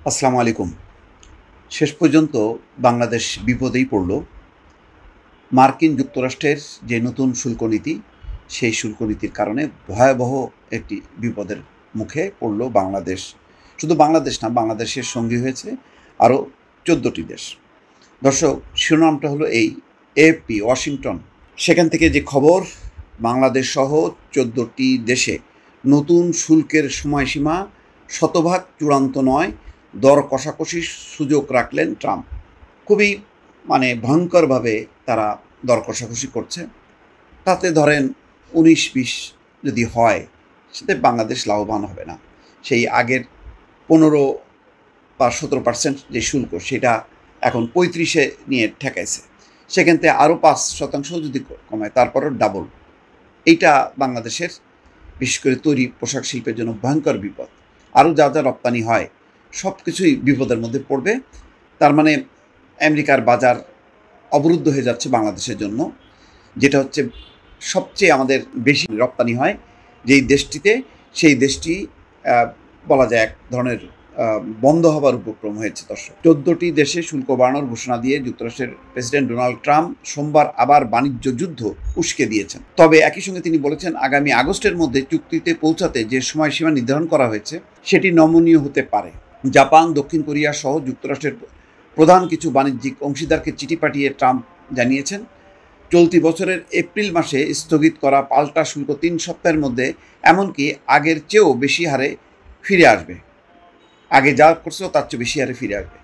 আসসালামু আলাইকুম। শেষ পর্যন্ত বাংলাদেশ বিপদেই পড়ল। মার্কিন যুক্তরাষ্ট্রের যে নতুন শুল্ক নীতি, সেই শুল্ক নীতির কারণে ভয়াবহ একটি বিপদের মুখে পড়ল বাংলাদেশ। শুধু বাংলাদেশ না, বাংলাদেশের সঙ্গী হয়েছে আরও 14টি দেশ। দর্শক, শিরোনামটা হলো এই, এএফপি ওয়াশিংটন। সেখান থেকে যে খবর, বাংলাদেশ সহ 14টি দেশে নতুন শুল্কের সময়সীমা শতভাগ চূড়ান্ত নয়, দর কষাকষির সুযোগ রাখলেন ট্রাম্প। খুবই ভয়ঙ্করভাবে তারা দর কষাকষি করছে। তাতে ধরেন 19-20 যদি হয়, সেতে বাংলাদেশ লাভবান হবে না। সেই আগের 15 বা 17% যে শুল্ক, সেটা এখন 35-এ নিয়ে ঠেকাইছে। সেখান থেকে আরও 5% যদি কমায়, তারপরও ডাবল। এইটা বাংলাদেশের বিশেষ করে তৈরি পোশাক শিল্পের জন্য ভয়ঙ্কর বিপদ। আরও যা যা রপ্তানি হয় সব কিছুই বিপদের মধ্যে পড়বে। তার মানে আমেরিকার বাজার অবরুদ্ধ হয়ে যাচ্ছে বাংলাদেশের জন্য, যেটা হচ্ছে সবচেয়ে আমাদের বেশি রপ্তানি হয় যেই দেশটিতে, সেই দেশটি বলা যায় এক ধরনের বন্ধ হবার উপক্রম হয়েছে। দর্শক, 14টি দেশে শুল্ক বাড়ানোর ঘোষণা দিয়ে যুক্তরাষ্ট্রের প্রেসিডেন্ট ডোনাল্ড ট্রাম্প সোমবার আবার বাণিজ্য যুদ্ধ উস্কে দিয়েছেন। তবে একই সঙ্গে তিনি বলেছেন, আগামী আগস্টের মধ্যে চুক্তিতে পৌঁছাতে যে সময়সীমা নির্ধারণ করা হয়েছে সেটি নমনীয় হতে পারে। জাপান, দক্ষিণ কোরিয়া সহ যুক্তরাষ্ট্রের প্রধান কিছু বাণিজ্যিক অংশীদারকে চিঠি পাঠিয়ে ট্রাম্প জানিয়েছেন, চলতি বছরের এপ্রিল মাসে স্থগিত করা পাল্টা শুল্ক 3 সপ্তাহের মধ্যে এমনকি আগের চেয়েও বেশি হারে ফিরে আসবে। আগে যা করছিল তার চেয়ে বেশি হারে ফিরে আসবে।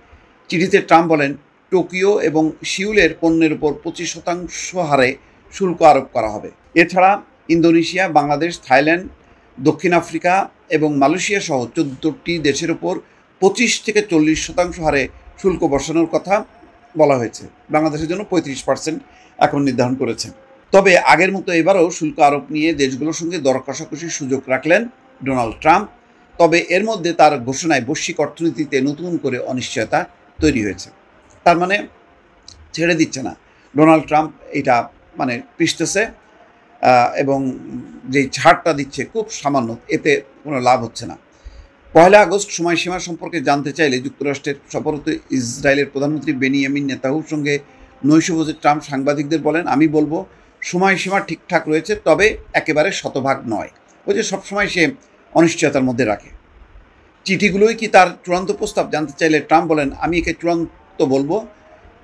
চিঠিতে ট্রাম্প বলেন, টোকিও এবং সিউলের পণ্যের উপর 25% হারে শুল্ক আরোপ করা হবে। এছাড়া ইন্দোনেশিয়া, বাংলাদেশ, থাইল্যান্ড, দক্ষিণ আফ্রিকা এবং মালয়েশিয়া সহ 14টি দেশের উপর 25 থেকে 40% হারে শুল্ক বসানোর কথা বলা হয়েছে। বাংলাদেশের জন্য 35% এখন নির্ধারণ করেছে। তবে আগের মতো এবারও শুল্ক আরোপ নিয়ে দেশগুলোর সঙ্গে দর কষাকষির সুযোগ রাখলেন ডোনাল্ড ট্রাম্প। তবে এর মধ্যে তার ঘোষণায় বৈশ্বিক অর্থনীতিতে নতুন করে অনিশ্চয়তা তৈরি হয়েছে। তার মানে ছেড়ে দিচ্ছে না ডোনাল্ড ট্রাম্প, এটা পিষতেছে, এবং যেই ছাড়টা দিচ্ছে খুব সামান্য, এতে কোনো লাভ হচ্ছে না। 1 আগস্ট সময়সীমা সম্পর্কে জানতে চাইলে যুক্তরাষ্ট্রের সফররত ইসরায়েলের প্রধানমন্ত্রী বেনিয়ামিন নেতানিয়াহুর সঙ্গে নৈশভোজে ট্রাম্প সাংবাদিকদের বলেন, আমি বলবো সময়সীমা ঠিকঠাক রয়েছে, তবে একেবারে শতভাগ নয়। ওই যে সবসময় সে অনিশ্চয়তার মধ্যে রাখে। চিঠিগুলোই কি তার চূড়ান্ত প্রস্তাব? জানতে চাইলে ট্রাম্প বলেন, আমি একে চূড়ান্ত বলবো।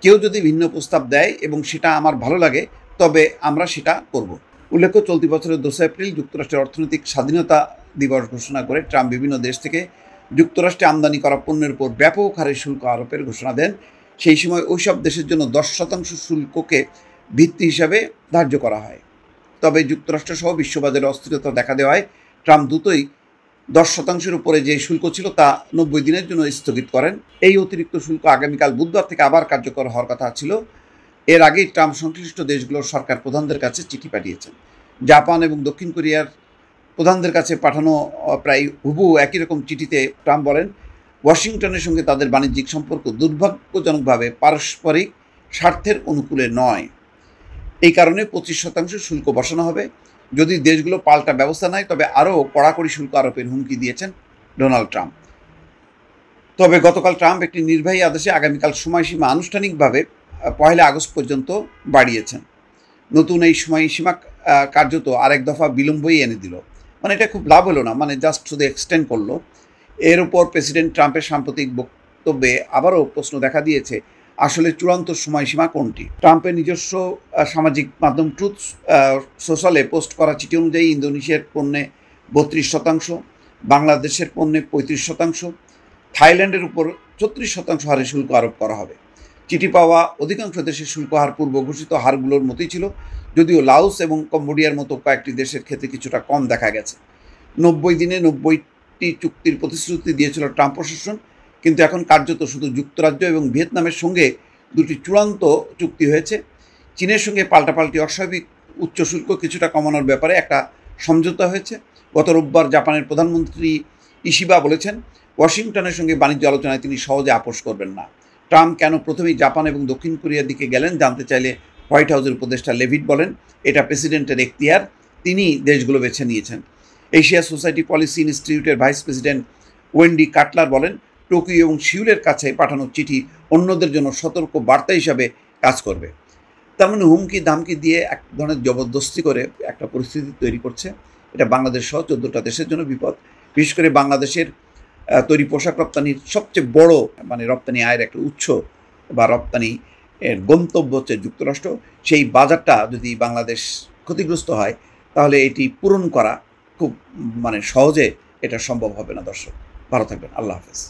কেউ যদি ভিন্ন প্রস্তাব দেয় এবং সেটা আমার ভালো লাগে, তবে আমরা সেটা করব। উল্লেখ্য, চলতি বছরের 2 এপ্রিল যুক্তরাষ্ট্রের অর্থনৈতিক স্বাধীনতা দিবস ঘোষণা করে ট্রাম্প বিভিন্ন দেশ থেকে যুক্তরাষ্ট্রে আমদানি করা পণ্যের উপর ব্যাপক হারে শুল্ক আরোপের ঘোষণা দেন। সেই সময় ওইসব দেশের জন্য 10% শুল্ককে ভিত্তি হিসাবে ধার্য করা হয়। তবে যুক্তরাষ্ট্রসহ বিশ্ববাজারে অস্থিরতা দেখা দেওয়ায় ট্রাম্প দ্রুতই 10%-এর উপরে যে শুল্ক ছিল তা 90 দিনের জন্য স্থগিত করেন। এই অতিরিক্ত শুল্ক আগামীকাল বুধবার থেকে আবার কার্যকর হওয়ার কথা ছিল। এর আগেই ট্রাম্প সংশ্লিষ্ট দেশগুলোর সরকার প্রধানদের কাছে চিঠি পাঠিয়েছেন। জাপান এবং দক্ষিণ কোরিয়ার প্রধানদের কাছে পাঠানো প্রায় হুবহু একই রকম চিঠিতে ট্রাম্প বলেন, ওয়াশিংটনের সঙ্গে তাদের বাণিজ্যিক সম্পর্ক দুর্ভাগ্যজনকভাবে পারস্পরিক স্বার্থের অনুকূলে নয়। এই কারণে 25% শুল্ক বসানো হবে। যদি দেশগুলো পাল্টা ব্যবস্থা নেয়, তবে আরও কড়াকড়ি শুল্ক আরোপের হুমকি দিয়েছেন ডোনাল্ড ট্রাম্প। তবে গতকাল ট্রাম্প একটি নির্বাহী আদেশে আগামীকাল সময়সীমা আনুষ্ঠানিকভাবে 1 আগস্ট পর্যন্ত বাড়িয়েছেন। নতুন এই সময়সীমা কার্যত আরেক দফা বিলম্বই এনে দিল। এটা খুব লাভ হলো না, জাস্ট শুধু এক্সটেন্ড করলো। এর উপর প্রেসিডেন্ট ট্রাম্পের সাম্প্রতিক বক্তব্যে আবারও প্রশ্ন দেখা দিয়েছে, আসলে চূড়ান্ত সময়সীমা কোনটি? ট্রাম্পের নিজস্ব সামাজিক মাধ্যম ট্রুথ সোশ্যালে পোস্ট করা চিঠি অনুযায়ী ইন্দোনেশিয়ার পণ্যে 32%, বাংলাদেশের পণ্যে 35%, থাইল্যান্ডের উপর 34% হারে শুল্ক আরোপ করা হবে। চিঠি পাওয়া অধিকাংশ দেশের শুল্ক হার পূর্ব ঘোষিত হারগুলোর মতোই ছিল, যদিও লাওস এবং কম্বোডিয়ার মতো কয়েকটি দেশের ক্ষেত্রে কিছুটা কম দেখা গেছে। 90 দিনে 90টি চুক্তির প্রতিশ্রুতি দিয়েছিল ট্রাম্প প্রশাসন, কিন্তু এখন কার্যত শুধু যুক্তরাজ্য এবং ভিয়েতনামের সঙ্গে 2টি চূড়ান্ত চুক্তি হয়েছে। চীনের সঙ্গে পাল্টাপাল্টি অস্বাভাবিক উচ্চ শুল্ক কিছুটা কমানোর ব্যাপারে একটা সমঝোতা হয়েছে। গত রোববার জাপানের প্রধানমন্ত্রী ইশিবা বলেছেন, ওয়াশিংটনের সঙ্গে বাণিজ্য আলোচনায় তিনি সহজে আপোস করবেন না। ট্রাম্প কেন প্রথমেই জাপান এবং দক্ষিণ কোরিয়ার দিকে গেলেন জানতে চাইলে হোয়াইট হাউসের উপদেষ্টা লেভিট বলেন, এটা প্রেসিডেন্টের এখতিয়ার, তিনি দেশগুলো বেছে নিয়েছেন। এশিয়া সোসাইটি পলিসি ইনস্টিটিউটের ভাইস প্রেসিডেন্ট ওয়েন্ডি কাটলার বলেন, টোকিও এবং সিউলের কাছে পাঠানো চিঠি অন্যদের জন্য সতর্ক বার্তা হিসাবে কাজ করবে। তার মানে হুমকি ধামকি দিয়ে এক ধরনের জবরদস্তি করে একটা পরিস্থিতি তৈরি করছে। এটা বাংলাদেশ সহ 14টা দেশের জন্য বিপদ। বিশেষ করে বাংলাদেশের তৈরি পোশাক রপ্তানির সবচেয়ে বড় মানে রপ্তানি আয়ের একটা উৎস বা রপ্তানি এর গন্তব্য হচ্ছে যুক্তরাষ্ট্র। সেই বাজারটা যদি বাংলাদেশ ক্ষতিগ্রস্ত হয় তাহলে এটি পূরণ করা খুব মানে সহজে এটা সম্ভব হবে না। দর্শক ভালো থাকবেন। আল্লাহ হাফেজ।